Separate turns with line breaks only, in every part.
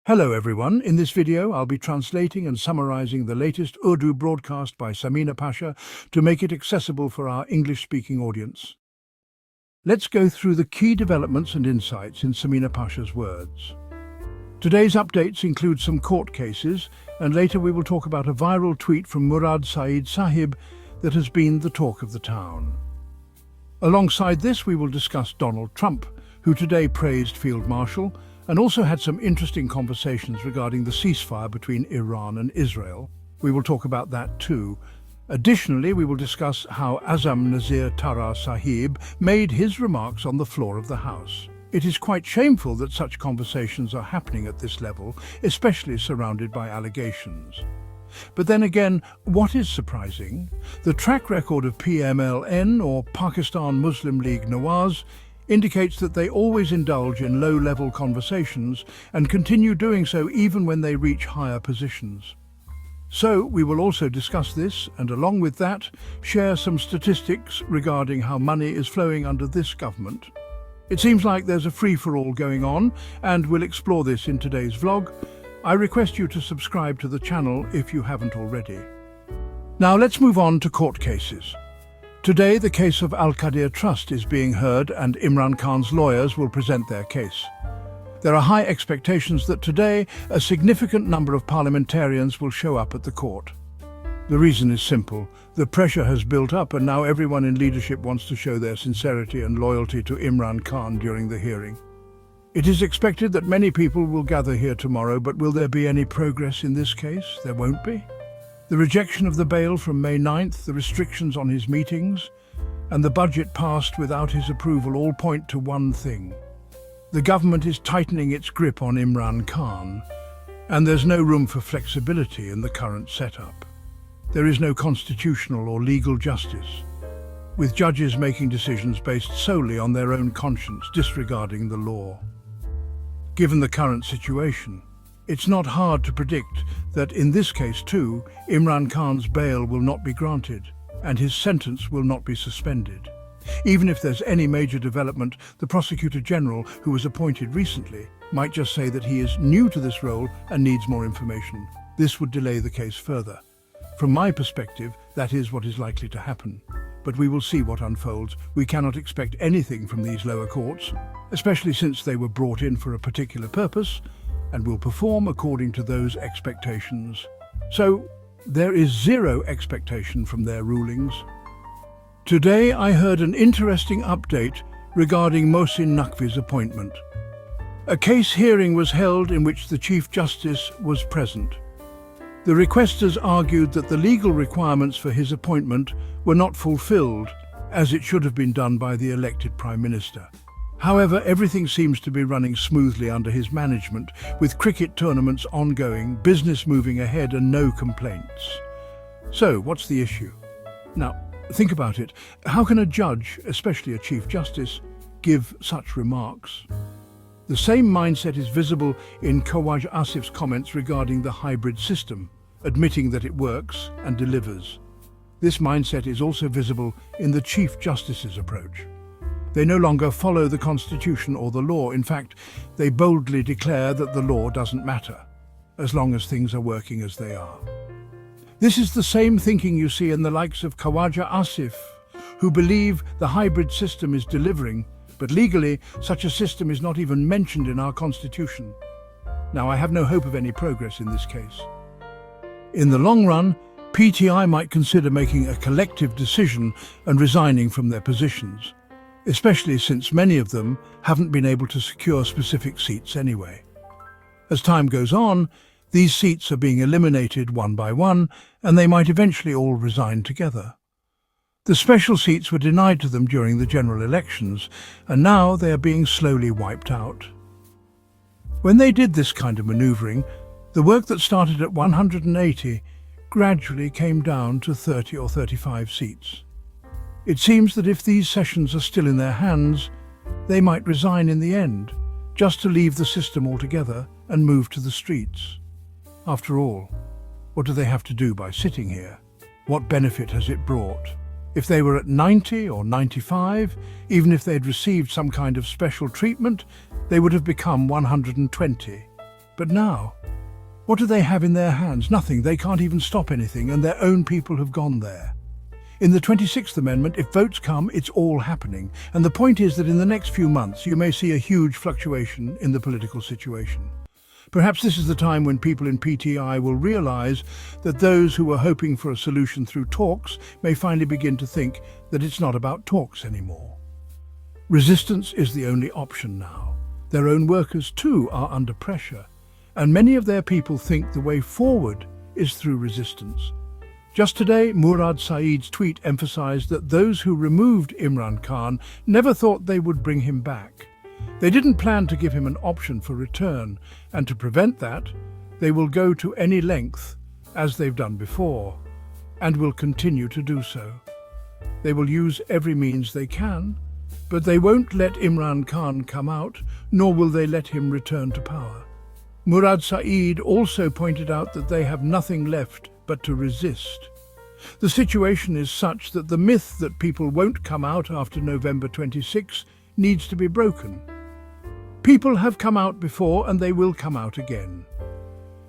Hello everyone, in this video I'll be translating and summarizing the latest Urdu broadcast by Samina Pasha to make it accessible for our English-speaking audience. Let's go through the key developments and insights in Samina Pasha's words. Today's updates include some court cases, and later we will talk about a viral tweet from Murad Saeed Sahib that has been the talk of the town. Alongside this, we will discuss Donald Trump, who today praised Field Marshal, and also had some interesting conversations regarding the ceasefire between Iran and Israel. We will talk about that too. Additionally, we will discuss how Azam Nazir Tara Sahib made his remarks on the floor of the House. It is quite shameful that such conversations are happening at this level, especially surrounded by allegations. But then again, what is surprising? The track record of PMLN, or Pakistan Muslim League Nawaz, indicates that they always indulge in low-level conversations and continue doing so even when they reach higher positions. So we will also discuss this and, along with that, share some statistics regarding how money is flowing under this government. It seems like there's a free-for-all going on, and we'll explore this in today's vlog. I request you to subscribe to the channel if you haven't already. Now let's move on to court cases. Today, the case of Al-Qadir Trust is being heard and Imran Khan's lawyers will present their case. There are high expectations that today a significant number of parliamentarians will show up at the court. The reason is simple. The pressure has built up and now everyone in leadership wants to show their sincerity and loyalty to Imran Khan during the hearing. It is expected that many people will gather here tomorrow, but will there be any progress in this case? There won't be. The rejection of the bail from May 9th, the restrictions on his meetings, and the budget passed without his approval all point to one thing. The government is tightening its grip on Imran Khan, and there's no room for flexibility in the current setup. There is no constitutional or legal justice, with judges making decisions based solely on their own conscience, disregarding the law. Given the current situation, it's not hard to predict that in this case too, Imran Khan's bail will not be granted and his sentence will not be suspended. Even if there's any major development, the Prosecutor General, who was appointed recently, might just say that he is new to this role and needs more information. This would delay the case further. From my perspective, that is what is likely to happen. But we will see what unfolds. We cannot expect anything from these lower courts, especially since they were brought in for a particular purpose, and will perform according to those expectations. So, there is zero expectation from their rulings. Today I heard an interesting update regarding Mohsin Naqvi's appointment. A case hearing was held in which the Chief Justice was present. The requesters argued that the legal requirements for his appointment were not fulfilled, as it should have been done by the elected Prime Minister. However, everything seems to be running smoothly under his management, with cricket tournaments ongoing, business moving ahead and no complaints. So, what's the issue? Now, think about it. How can a judge, especially a Chief Justice, give such remarks? The same mindset is visible in Khawaja Asif's comments regarding the hybrid system, admitting that it works and delivers. This mindset is also visible in the Chief Justice's approach. They no longer follow the Constitution or the law. In fact, they boldly declare that the law doesn't matter, as long as things are working as they are. This is the same thinking you see in the likes of Khawaja Asif, who believe the hybrid system is delivering, but legally, such a system is not even mentioned in our Constitution. Now, I have no hope of any progress in this case. In the long run, PTI might consider making a collective decision and resigning from their positions, especially since many of them haven't been able to secure specific seats anyway. As time goes on, these seats are being eliminated one by one, and they might eventually all resign together. The special seats were denied to them during the general elections, and now they are being slowly wiped out. When they did this kind of manoeuvring, the work that started at 180 gradually came down to 30 or 35 seats. It seems that if these sessions are still in their hands, they might resign in the end, just to leave the system altogether and move to the streets. After all, what do they have to do by sitting here? What benefit has it brought? If they were at 90 or 95, even if they'd received some kind of special treatment, they would have become 120. But now, what do they have in their hands? Nothing. They can't even stop anything, and their own people have gone there. In the 26th Amendment, if votes come, it's all happening. And the point is that in the next few months, you may see a huge fluctuation in the political situation. Perhaps this is the time when people in PTI will realize that those who were hoping for a solution through talks may finally begin to think that it's not about talks anymore. Resistance is the only option now. Their own workers, too, are under pressure, and many of their people think the way forward is through resistance. Just today, Murad Saeed's tweet emphasized that those who removed Imran Khan never thought they would bring him back. They didn't plan to give him an option for return, and to prevent that, they will go to any length, as they've done before, and will continue to do so. They will use every means they can, but they won't let Imran Khan come out, nor will they let him return to power. Murad Saeed also pointed out that they have nothing left but to resist. The situation is such that the myth that people won't come out after November 26 needs to be broken. People have come out before and they will come out again.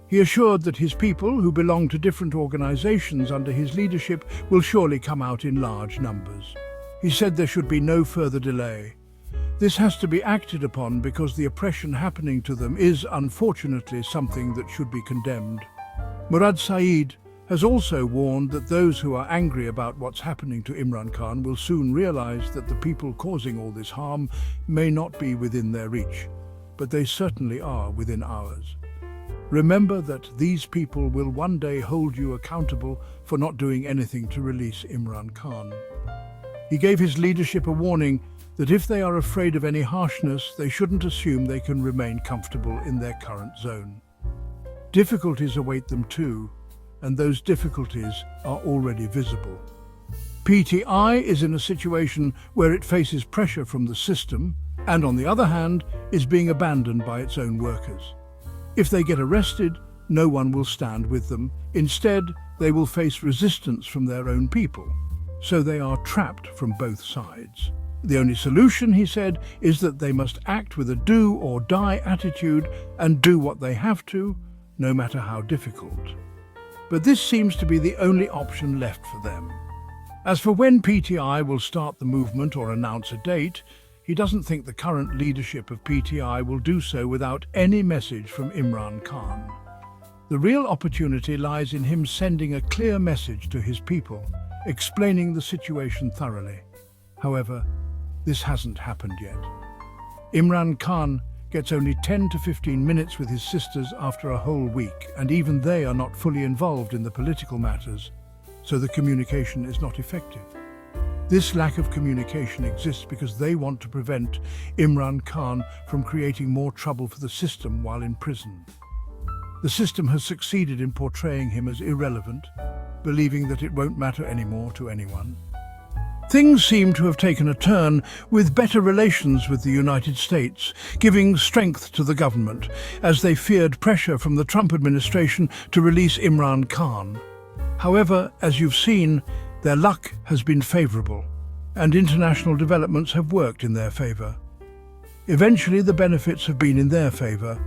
He assured that his people, who belong to different organizations under his leadership, will surely come out in large numbers. He said there should be no further delay. This has to be acted upon because the oppression happening to them is, unfortunately, something that should be condemned. Murad Saeed has also warned that those who are angry about what's happening to Imran Khan will soon realize that the people causing all this harm may not be within their reach, but they certainly are within ours. Remember that these people will one day hold you accountable for not doing anything to release Imran Khan. He gave his leadership a warning that if they are afraid of any harshness, they shouldn't assume they can remain comfortable in their current zone. Difficulties await them too, and those difficulties are already visible. PTI is in a situation where it faces pressure from the system and, on the other hand, is being abandoned by its own workers. If they get arrested, no one will stand with them. Instead, they will face resistance from their own people. So they are trapped from both sides. The only solution, he said, is that they must act with a do-or-die attitude and do what they have to, no matter how difficult. But this seems to be the only option left for them. As for when PTI will start the movement or announce a date, he doesn't think the current leadership of PTI will do so without any message from Imran Khan. The real opportunity lies in him sending a clear message to his people, explaining the situation thoroughly. However, this hasn't happened yet. Imran Khan gets only 10 to 15 minutes with his sisters after a whole week, and even they are not fully involved in the political matters, so the communication is not effective. This lack of communication exists because they want to prevent Imran Khan from creating more trouble for the system while in prison. The system has succeeded in portraying him as irrelevant, believing that it won't matter anymore to anyone. Things seem to have taken a turn with better relations with the United States, giving strength to the government as they feared pressure from the Trump administration to release Imran Khan. However, as you've seen, their luck has been favorable, and international developments have worked in their favor. Eventually, the benefits have been in their favor,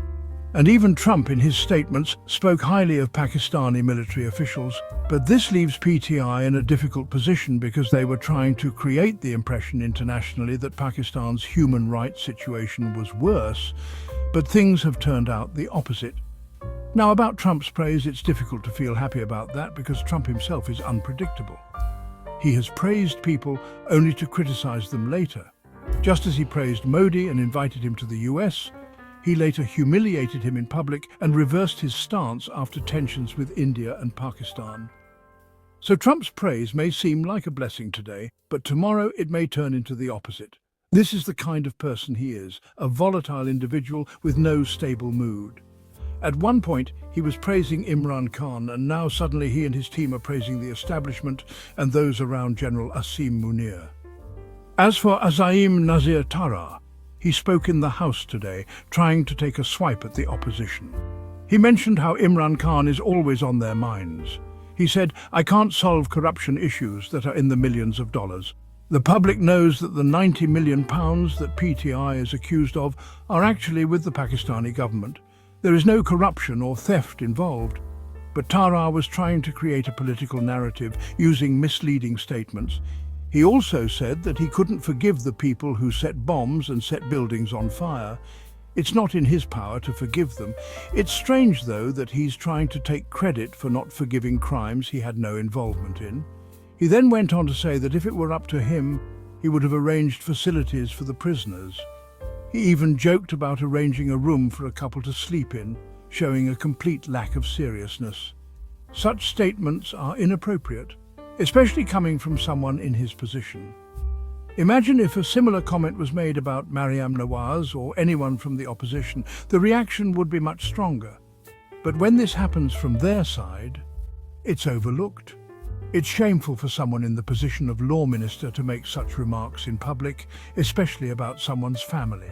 and even Trump in his statements spoke highly of Pakistani military officials. But this leaves PTI in a difficult position because they were trying to create the impression internationally that Pakistan's human rights situation was worse, but things have turned out the opposite. Now, about Trump's praise, it's difficult to feel happy about that because Trump himself is unpredictable. He has praised people only to criticize them later. Just as he praised Moeed and invited him to the US, he later humiliated him in public and reversed his stance after tensions with India and Pakistan. So Trump's praise may seem like a blessing today, but tomorrow it may turn into the opposite. This is the kind of person he is, a volatile individual with no stable mood. At one point, he was praising Imran Khan, and now suddenly he and his team are praising the establishment and those around General Asim Munir. As for Azaim Nazir Tara, he spoke in the House today, trying to take a swipe at the opposition. He mentioned how Imran Khan is always on their minds. He said, "I can't solve corruption issues that are in the millions of dollars. The public knows that the £90 million that PTI is accused of are actually with the Pakistani government. There is no corruption or theft involved, but Tara was trying to create a political narrative using misleading statements. He also said that he couldn't forgive the people who set bombs and set buildings on fire. It's not in his power to forgive them. It's strange, though, that he's trying to take credit for not forgiving crimes he had no involvement in. He then went on to say that if it were up to him, he would have arranged facilities for the prisoners. He even joked about arranging a room for a couple to sleep in, showing a complete lack of seriousness. Such statements are inappropriate, especially coming from someone in his position. Imagine if a similar comment was made about Maryam Nawaz or anyone from the opposition. The reaction would be much stronger. But when this happens from their side, it's overlooked. It's shameful for someone in the position of law minister to make such remarks in public, especially about someone's family.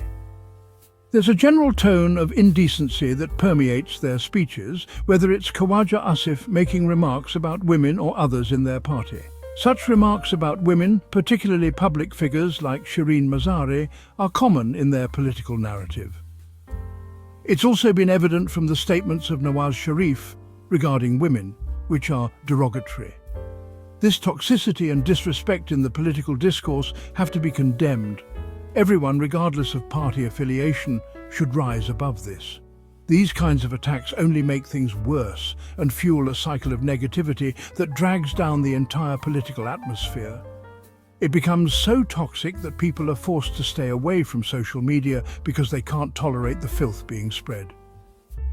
There's a general tone of indecency that permeates their speeches, whether it's Khawaja Asif making remarks about women or others in their party. Such remarks about women, particularly public figures like Shireen Mazari, are common in their political narrative. It's also been evident from the statements of Nawaz Sharif regarding women, which are derogatory. This toxicity and disrespect in the political discourse have to be condemned. Everyone, regardless of party affiliation, should rise above this. These kinds of attacks only make things worse and fuel a cycle of negativity that drags down the entire political atmosphere. It becomes so toxic that people are forced to stay away from social media because they can't tolerate the filth being spread.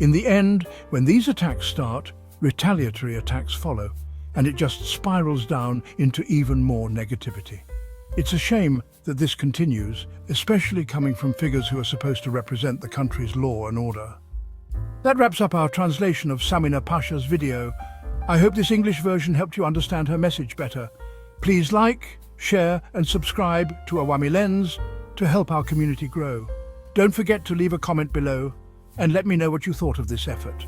In the end, when these attacks start, retaliatory attacks follow, and it just spirals down into even more negativity. It's a shame that this continues, especially coming from figures who are supposed to represent the country's law and order. That wraps up our translation of Samina Pasha's video. I hope this English version helped you understand her message better. Please like, share and subscribe to Awami Lens to help our community grow. Don't forget to leave a comment below and let me know what you thought of this effort.